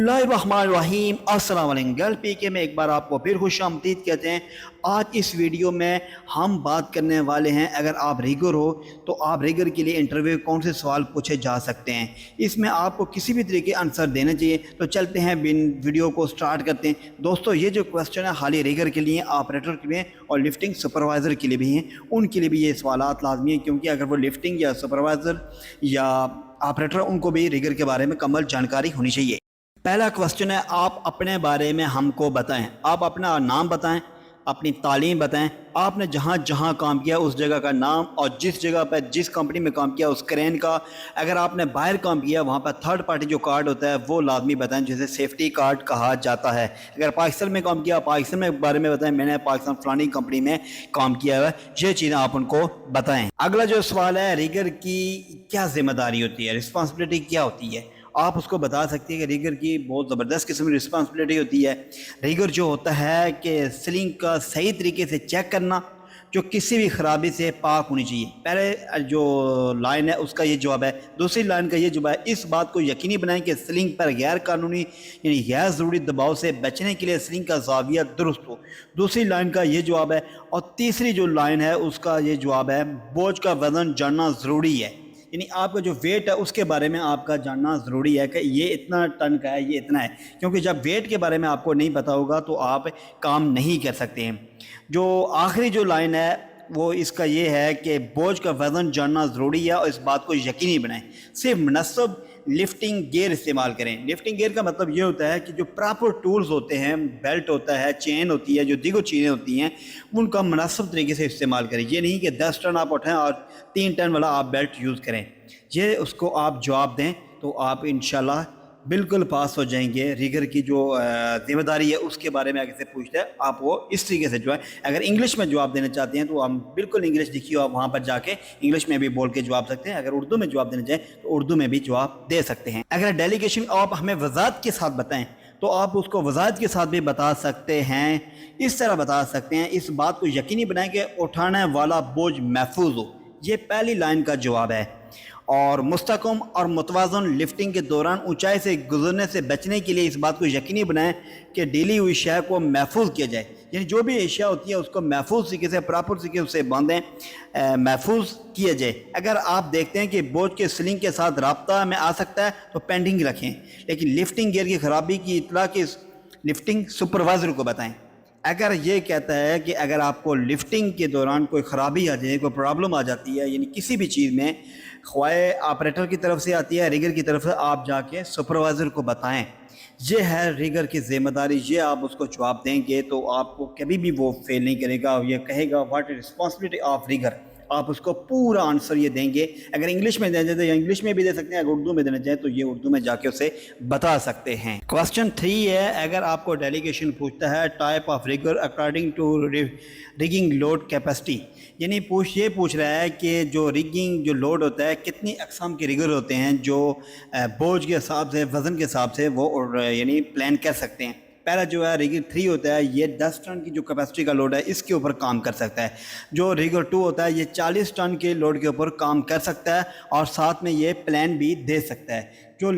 बिस्मिल्लाहिर्रहमानिर्रहीम अस्सलाम वालेकुम। गर्ल पीके में एक बार आपको फिर खुश आमदीद कहते हैं। आज इस वीडियो में हम बात करने वाले हैं, अगर आप रिगर हो तो आप रिगर के लिए इंटरव्यू कौन से सवाल पूछे जा सकते हैं, इसमें आपको किसी भी तरीके आंसर देना चाहिए। तो चलते हैं, बिन वीडियो को स्टार्ट करते हैं। दोस्तों, ये जो क्वेश्चन है खाली रिगर के लिए, ऑपरेटर के लिए और लिफ्टिंग सुपरवाइज़र के लिए भी हैं। उनके लिए भी ये सवालात लाजमी हैं, क्योंकि अगर वो लिफ्टिंग या सुपरवाइज़र या ऑपरेटर, उनको भी रिगर के बारे में कमल जानकारी होनी चाहिए। पहला क्वेश्चन है, आप अपने बारे में हमको बताएं। आप अपना नाम बताएं, अपनी तालीम बताएं, आपने जहाँ जहाँ काम किया उस जगह का नाम, और जिस जगह पर जिस कंपनी में काम किया उस क्रेन का। अगर आपने बाहर काम किया वहाँ पर थर्ड पार्टी जो कार्ड होता है वो लाजमी बताएं, जिसे सेफ्टी कार्ड कहा जाता है। अगर पाकिस्तान में काम किया, पाकिस्तान में बारे में बताएं, मैंने पाकिस्तान फलानी कंपनी में काम किया है, ये चीज़ें आप उनको बताएं। अगला जो सवाल है, रिगर की क्या जिम्मेदारी होती है, रिस्पॉन्सिबिलिटी क्या होती है, आप उसको बता सकते हैं कि रिगर की बहुत ज़बरदस्त किस्म की रिस्पॉन्सिबिलिटी होती है। रिगर जो होता है कि स्लिंग का सही तरीके से चेक करना, जो किसी भी ख़राबी से पाक होनी चाहिए। पहले जो लाइन है उसका ये जवाब है। दूसरी लाइन का ये जवाब है, इस बात को यकीनी बनाएं कि स्लिंग पर गैर कानूनी यानी गैर ज़रूरी दबाव से बचने के लिए स्लिंग का ज़ाविया दुरुस्त हो। दूसरी लाइन का ये जवाब है। और तीसरी जो लाइन है उसका ये जवाब है, बोझ का वज़न जानना ज़रूरी है, यानी आपका जो वेट है उसके बारे में आपका जानना ज़रूरी है कि ये इतना टन का है, ये इतना है। क्योंकि जब वेट के बारे में आपको नहीं पता होगा तो आप काम नहीं कर सकते हैं। जो आखिरी जो लाइन है वो इसका ये है कि बोझ का वज़न जानना ज़रूरी है और इस बात को यकीनी बनाएं। सिर्फ मुनस्सब लिफ्टिंग गियर इस्तेमाल करें। लिफ्टिंग गियर का मतलब ये होता है कि जो प्रॉपर टूल्स होते हैं, बेल्ट होता है, चेन होती है, जो दीगर चीज़ें होती हैं, उनका मुनासिब तरीके से इस्तेमाल करें। ये नहीं कि 10 टन आप उठाएं और 3 टन वाला आप बेल्ट यूज़ करें। ये उसको आप जवाब दें तो आप इंशाल्लाह बिल्कुल पास हो जाएंगे। रिगर की जो जिम्मेदारी है उसके बारे में अगर से पूछते हैं आप, वो इस तरीके से जो है, अगर इंग्लिश में जवाब देना चाहते हैं तो हम बिल्कुल इंग्लिश लिखिए, आप वहाँ पर जाके इंग्लिश में भी बोल के जवाब सकते हैं। अगर उर्दू में जवाब देना चाहें तो उर्दू में भी जवाब दे सकते हैं। अगर डेलीगेशन आप हमें वज़ाहत के साथ बताएं तो आप उसको वज़ाहत के साथ भी बता सकते हैं। इस तरह बता सकते हैं, इस बात को यकीनी बनाएं कि उठाने वाला बोझ महफूज हो। ये पहली लाइन का जवाब है। और मुस्तकम और मुतवाज़न लिफ्टिंग के दौरान ऊंचाई से गुजरने से बचने के लिए इस बात को यकीनी बनाएं कि डीली हुई शय को महफूज किया जाए, यानी जो भी एशिया होती है उसको महफूज तरीके से, प्रॉपर तरीके से बांधें, महफूज किया जाए। अगर आप देखते हैं कि बोझ के स्लिंग के साथ रब्ता में आ सकता है तो पेंडिंग रखें, लेकिन लिफ्टिंग गियर की खराबी की इतला की लिफ्टिंग सुपरवाइज़र को बताएं। अगर ये कहता है कि अगर आपको लिफ्टिंग के दौरान कोई ख़राबी आ जाए, कोई प्रॉब्लम आ जाती है, यानी किसी भी चीज़ में, ख्वाए ऑपरेटर की तरफ से आती है, रिगर की तरफ से, आप जाके सुपरवाइज़र को बताएं। ये है रिगर की ज़िम्मेदारी। ये आप उसको जवाब देंगे तो आपको कभी भी वो फेल नहीं करेगा। ये कहेगा what is responsibility of rigger, आप उसको पूरा आंसर ये देंगे। अगर इंग्लिश में देना चाहते हैं इंग्लिश में भी दे सकते हैं, अगर उर्दू में देना चाहें तो ये उर्दू में जाके उसे बता सकते हैं। क्वेश्चन 3 है, अगर आपको डेलीगेशन पूछता है type of rigger according to rigging load capacity, यानी ये पूछ रहा है कि जो रिगिंग जो लोड होता है, कितनी अक़साम के रिगर होते हैं जो बोझ के हिसाब से, वज़न के हिसाब से वो यानी प्लान कर सकते हैं। पहला जो है रिगर 3 होता है, ये 10 टन की जो कैपेसिटी का लोड है इसके ऊपर काम कर सकता है। जो रिगर 2 होता है ये 40 टन के लोड के ऊपर काम कर सकता है और साथ में ये प्लान भी दे सकता है। जो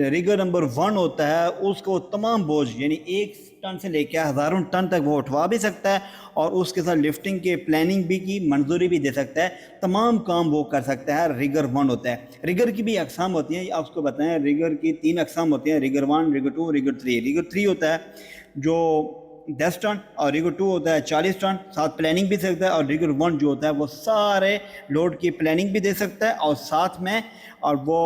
रिगर नंबर 1 होता है उसको तमाम बोझ यानी 1 टन से लेकर हज़ारों टन तक वो उठवा भी सकता है और उसके साथ लिफ्टिंग के प्लानिंग भी की मंजूरी भी दे सकता है। तमाम काम वो कर सकता है। रिगर 1 होता है। रिगर की भी अक़साम होती हैं, आप उसको बताएं। रिगर की 3 अक़साम होती हैं, रिगर 1, रिगर 2, रिगर 3। रिगर 3 होता है जो 10 टन और रिगर 2 होता है 40 टन, साथ प्लानिंग भी सकता है। और रिगर 1 जो होता है वो सारे लोड की प्लानिंग भी दे सकता है और साथ में और वो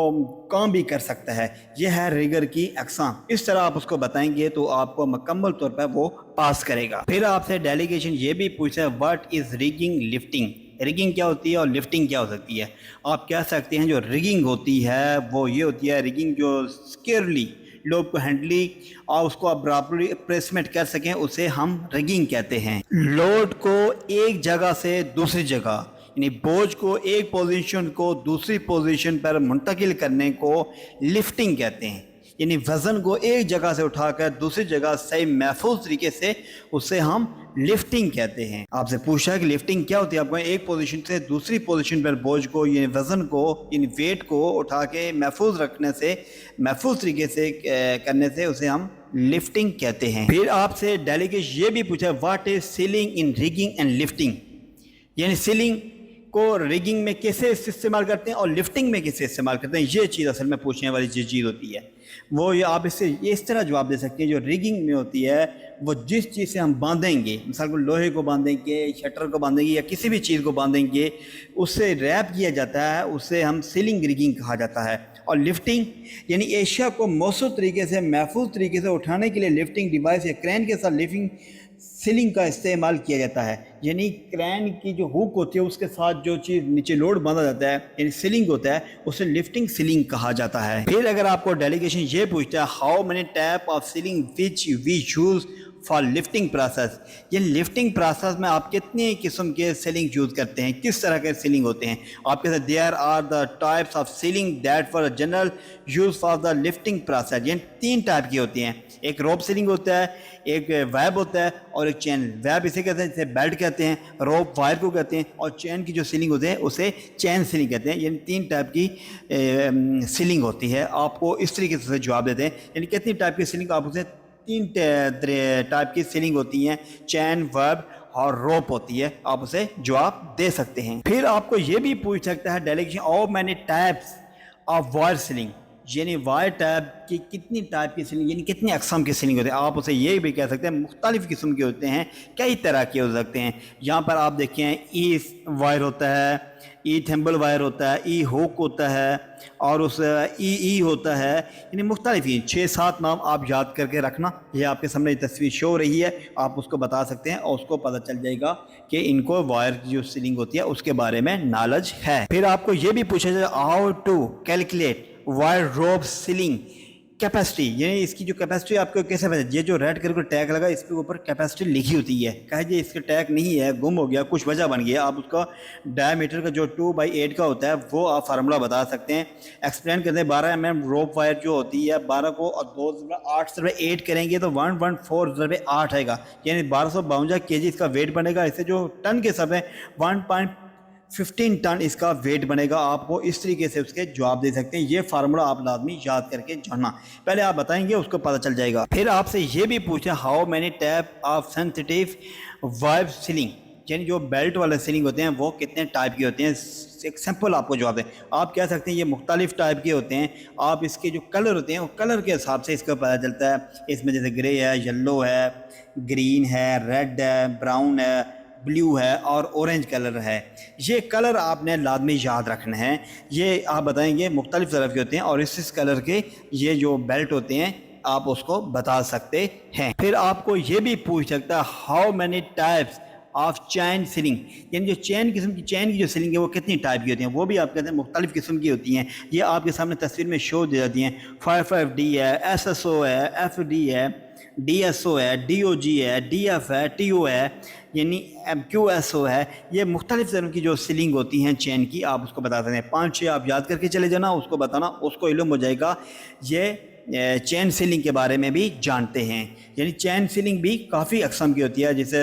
काम भी कर सकता है। यह है रिगर की अक़साम। इस तरह आप उसको बताएंगे तो आपको मुकम्मल तौर पर वो पास करेगा। फिर आपसे डेलीगेशन ये भी पूछता है what is rigging lifting, rigging क्या होती है और लिफ्टिंग क्या हो सकती है। आप कह सकते हैं जो रिगिंग होती है वो ये होती है, रिगिंग जो स्केयरली लोड को हैंडली और उसको आप बराबरी प्लेसमेंट कर सकें, उसे हम रिगिंग कहते हैं। लोड को एक जगह से दूसरी जगह, यानी बोझ को एक पोजीशन को दूसरी पोजीशन पर मुंतकिल करने को लिफ्टिंग कहते हैं। यानी वज़न को एक जगह से उठाकर दूसरी जगह सही महफूज तरीके से उसे हम لفٹنگ کہتے ہیں۔ آپ سے پوچھا ہے کہ لفٹنگ کیا ہوتی ہے، آپ کو ایک پوزیشن سے دوسری پوزیشن پر بوجھ کو یعنی وزن کو یعنی ویٹ کو اٹھا کے محفوظ رکھنے سے، محفوظ طریقے سے کرنے سے اسے ہم لفٹنگ کہتے ہیں۔ پھر آپ سے ڈیلیگیٹ یہ بھی پوچھا what is sling in rigging and lifting, یعنی سیلنگ کو ریگنگ میں کیسے استعمال کرتے ہیں اور لفٹنگ میں کیسے استعمال کرتے ہیں، یہ چیز اصل میں پوچھنے والی جو چیز ہوتی ہے وہ یہ آپ اس سے اس طرح جواب دے سکتے ہیں۔ جو ریگنگ میں ہوتی ہے وہ جس چیز سے ہم باندھیں گے، مثال کو لوہے کو باندھیں گے، شٹر کو باندھیں گے یا کسی بھی چیز کو باندھیں گے، اس سے ریپ کیا جاتا ہے، اسے ہم سیلنگ ریگنگ کہا جاتا ہے۔ اور لفٹنگ یعنی ایشیا کو موثر طریقے سے محفوظ طریقے سے اٹھانے کے لیے لفٹنگ ڈیوائس یا کرین کے ساتھ لفٹنگ سیلنگ کا استعمال کیا جاتا ہے، یعنی کرین کی جو ہک ہوتی ہے اس کے ساتھ جو چیز نیچے لوڈ باندھا جاتا ہے یعنی سیلنگ ہوتا ہے، اسے لفٹنگ سیلنگ کہا جاتا ہے۔ پھر اگر آپ کو ڈیلیگیشن یہ پوچھتا ہے how many type of sling which we use for lifting process, یہ لفٹنگ پروسیس میں آپ کتنے قسم کے سیلنگ یوز کرتے ہیں، کس طرح کے سیلنگ ہوتے ہیں، آپ کہتے ہیں there are the types of sling that for general use for the lifting process, یعنی 3 ٹائپ کی ہوتی ہیں، ایک روپ سیلنگ ہوتا ہے، ایک ویب ہوتا ہے اور ایک چین۔ ویب اسے کہتے ہیں جسے بیلٹ کہتے ہیں، روپ وائر کو کہتے ہیں اور چین کی جو سیلنگ ہوتی ہے اسے چین سیلنگ کہتے ہیں، یعنی 3 ٹائپ کی سیلنگ ہوتی ہے۔ آپ کو اس طریقے سے جواب دیتے ہیں یعنی کتنی ٹائپ کی سیلنگ، آپ اسے 3 ٹائپ کی سیلنگ ہوتی ہیں، چین، ویب اور روپ ہوتی ہے، آپ اسے جواب دے سکتے ہیں۔ پھر آپ کو یہ بھی پوچھ سکتا ہے delegation how many types of wire sling, یعنی وائر ٹائپ کی کتنی ٹائپ کی سیلنگ یعنی کتنی اقسام کی سیلنگ ہوتی ہے، آپ اسے یہ بھی کہہ سکتے ہیں مختلف قسم کے ہوتے ہیں، کئی طرح کے ہو سکتے ہیں۔ یہاں پر آپ دیکھیں ای وائر ہوتا ہے، ای تھمبل وائر ہوتا ہے، ای ہوک ہوتا ہے اور اس ای ہوتا ہے، یعنی مختلف ہی 6-7 نام آپ یاد کر کے رکھنا۔ یہ آپ کے سامنے تصویر شو ہو رہی ہے، آپ اس کو بتا سکتے ہیں اور اس کو پتہ چل جائے گا کہ ان کو وائر کی جو سیلنگ ہوتی ہے اس کے بارے میں نالج ہے۔ پھر آپ کو یہ بھی پوچھا جائے ہاؤ ٹو کیلکولیٹ وائر روپ سیلنگ کیپیسٹی، یعنی اس کی جو کیپیسٹی آپ کو کیسے پتہ، یہ جو ریڈ کلر کا ٹیگ لگا اس کے اوپر کیپیسٹی لکھی ہوتی ہے، کہا جی اس کا ٹیگ نہیں ہے، گم ہو گیا، کچھ وجہ بن گیا، آپ اس کا ڈائی میٹر کا جو 2/8 کا ہوتا ہے وہ آپ فارمولا بتا سکتے ہیں، ایکسپلین کرتے ہیں 12 mm روپ وائر جو ہوتی ہے 12 کو اور 2/8 کریں گے تو 114/8 آئے گا، یعنی 1252 kg اس کا ویٹ بنے گا، اسے جو ٹن کے سب ہے 1.15 ٹن اس کا ویٹ بنے گا۔ آپ کو اس طریقے سے اس کے جواب دے سکتے ہیں، یہ فارمولا آپ لازمی یاد کر کے جاننا، پہلے آپ بتائیں گے اس کو پتہ چل جائے گا۔ پھر آپ سے یہ بھی پوچھیں how many type of sensitive wire sling, یعنی جو بیلٹ والے سیلنگ ہوتے ہیں وہ کتنے ٹائپ کے ہوتے ہیں، ایک سمپل آپ کو جواب دیں، آپ کہہ سکتے ہیں یہ مختلف ٹائپ کے ہوتے ہیں، آپ اس کے جو کلر ہوتے ہیں وہ کلر کے حساب سے اس کا پتہ چلتا ہے، اس میں جیسے گرے ہے، یلو ہے، گرین ہے، ریڈ ہے، براؤن ہے، بلیو ہے اور اورنج کلر ہے، یہ کلر آپ نے لازمی یاد رکھنا ہے، یہ آپ بتائیں گے مختلف طرح کے ہوتے ہیں اور اس کلر کے یہ جو بیلٹ ہوتے ہیں آپ اس کو بتا سکتے ہیں۔ پھر آپ کو یہ بھی پوچھ سکتا ہے how many types of chain sling, یعنی جو چین کی جو سیلنگ ہے وہ کتنی ٹائپ کی ہوتی ہیں، وہ بھی آپ کہتے ہیں مختلف قسم کی ہوتی ہیں، یہ آپ کے سامنے تصویر میں شو دی جاتی ہیں، 5/5D ہے، SSO ہے، FD ہے، DSO ہے، DOG ہے، DF ہے، TO ہے، یعنی QSO ہے، یہ مختلف طرح کی جو سیلنگ ہوتی ہیں چین کی آپ اس کو بتا سکتے ہیں، 5-6 آپ یاد کر کے چلے جانا، اس کو بتانا، اس کو علم ہو جائے گا، یہ چین سیلنگ کے بارے میں بھی جانتے ہیں، یعنی چین سیلنگ بھی کافی اقسام کی ہوتی ہے، جیسے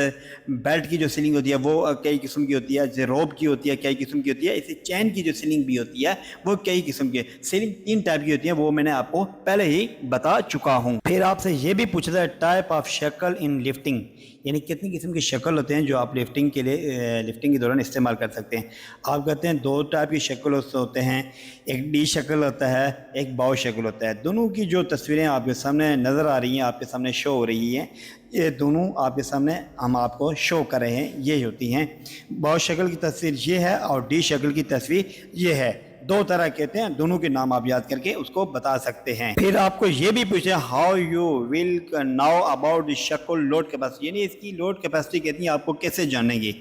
بیلٹ کی جو سیلنگ ہوتی ہے وہ کئی قسم کی ہوتی ہے، جیسے روپ کی ہوتی ہے کئی قسم کی ہوتی ہے، اسی چین کی جو سیلنگ بھی ہوتی ہے وہ کئی قسم کی ہے، سیلنگ 3 ٹائپ کی ہوتی ہیں، وہ میں نے آپ کو پہلے ہی بتا چکا ہوں۔ پھر آپ سے یہ بھی پوچھا جائے ٹائپ آف شکل ان لفٹنگ، یعنی کتنی قسم کی شکل ہوتے ہیں جو آپ لفٹنگ کے لیے لفٹنگ کے دوران استعمال کر سکتے ہیں، آپ کہتے ہیں 2 ٹائپ کی شکل ہوتے ہیں، ایک ڈی شکل ہوتا ہے، ایک باؤ شکل ہوتا ہے، دونوں کی جو تصویریں آپ کے سامنے نظر آ رہی ہیں، آپ کے سامنے شو ہو رہی ہیں، یہ دونوں آپ کے سامنے ہم آپ کو شو کر رہے ہیں، یہ ہوتی ہیں، باؤ شکل کی تصویر یہ ہے اور ڈی شکل کی تصویر یہ ہے، 2 طرح کہتے ہیں، دونوں کے نام آپ یاد کر کے اس کو بتا سکتے ہیں۔ پھر آپ کو یہ بھی پوچھیں how you will now about the شکل لوڈ کیپیسٹی، یعنی اس کی لوڈ کیپیسٹی کتنی ہے آپ کو کیسے جانیں گے،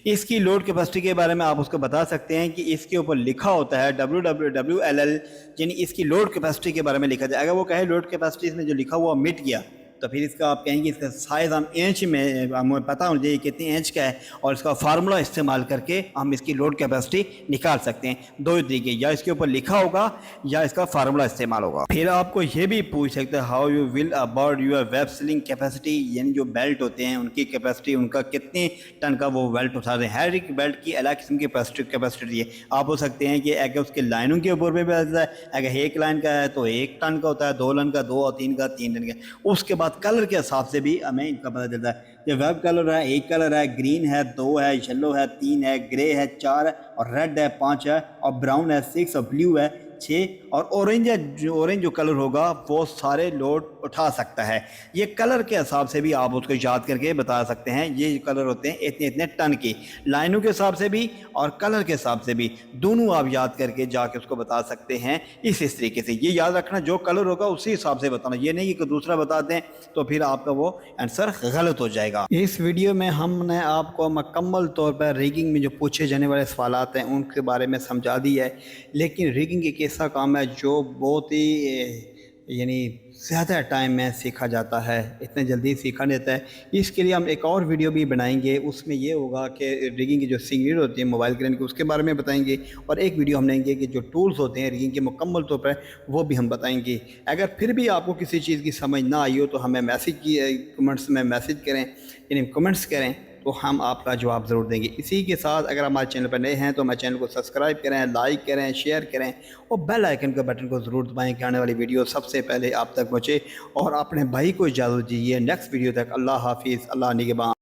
اس کی لوڈ کیپیسٹی کے بارے میں آپ اس کو بتا سکتے ہیں کہ اس کے اوپر لکھا ہوتا ہے WWWLL، یعنی اس کی لوڈ کیپیسٹی کے بارے میں لکھا جائے، اگر وہ کہے لوڈ کیپیسٹی اس میں جو لکھا ہوا مٹ گیا तो फिर इसका आप कहेंगे इसका साइज़ हम इंच में, हमें पता होना चाहिए कितने इंच का है, और इसका फार्मूला इस्तेमाल करके हम इसकी लोड कैपेसिटी निकाल सकते हैं। दो ही तरीके, या इसके ऊपर लिखा होगा या इसका फार्मूला इस्तेमाल होगा। फिर आपको ये भी पूछ सकते हैं how you will about your web ceiling capacity, यानी जो बेल्ट होते हैं उनकी कैपेसिटी, उनका कितने टन का वो बेल्ट उठाते हैं। हर एक बेल्ट की अलग किस्म की कैपेसिटी है। आप हो सकते हैं कि अगर उसके लाइनों के ऊपर भी रहता है, अगर एक लाइन का है तो 1 टन का होता है, 2 लाइन का 2 और 3 का 3 टन का। उसके बाद कलर के हिसाब से भी हमें इनका पता चलता है। जो वेब कलर है, एक कलर है, ग्रीन है 2 है, येलो है 3 है, ग्रे है 4 है, और रेड है 5 है, और ब्राउन है 6, और ब्लू है 6, और ऑरेंज है, जो कलर होगा वो सारे लोड उठा सकता है। ये कलर के हिसाब से भी आप उसको याद करके बता सकते हैं। ये कलर होते हैं इतने इतने टन के, लाइनों के हिसाब से भी और कलर के हिसाब से भी, दोनों आप याद करके जाके उसको बता सकते हैं। इस तरीके से ये याद रखना, जो कलर होगा उसी हिसाब से बताना, ये नहीं कि दूसरा बता दें तो फिर आपका वो आंसर गलत हो जाएगा। इस वीडियो में हमने आपको मुकम्मल तौर पर रिगिंग में जो पूछे जाने वाले सवालात हैं उनके बारे में समझा दिया है। लेकिन रिगिंग एक ऐसा काम है जो बहुत ही यानी ज़्यादा टाइम में सीखा जाता है, इतने जल्दी सीखा नहीं जाता है। इसके लिए हम एक और वीडियो भी बनाएंगे, उसमें ये होगा कि रिगिंग की जो सिंगल होती है मोबाइल क्रेन की, उसके बारे में बताएंगे। और एक वीडियो हम लेंगे कि जो टूल्स होते हैं रिगिंग के मुकम्मल तौर पर, वो भी हम बताएंगे। अगर फिर भी आपको किसी चीज़ की समझ ना आई हो तो हमें कमेंट्स में मैसेज करें, यानी कमेंट्स करें, तो हम आपका जवाब ज़रूर देंगे। इसी के साथ अगर हमारे चैनल पर नए हैं तो हमारे चैनल को सब्सक्राइब करें, लाइक करें, शेयर करें, और बेल आइकन के बटन को ज़रूर दबाएं कि आने वाली वीडियो सबसे पहले आप तक पहुँचे। और अपने भाई को इजाज़त दीजिए, नेक्स्ट वीडियो तक अल्लाह हाफिज़, अल्लाह निगहबान।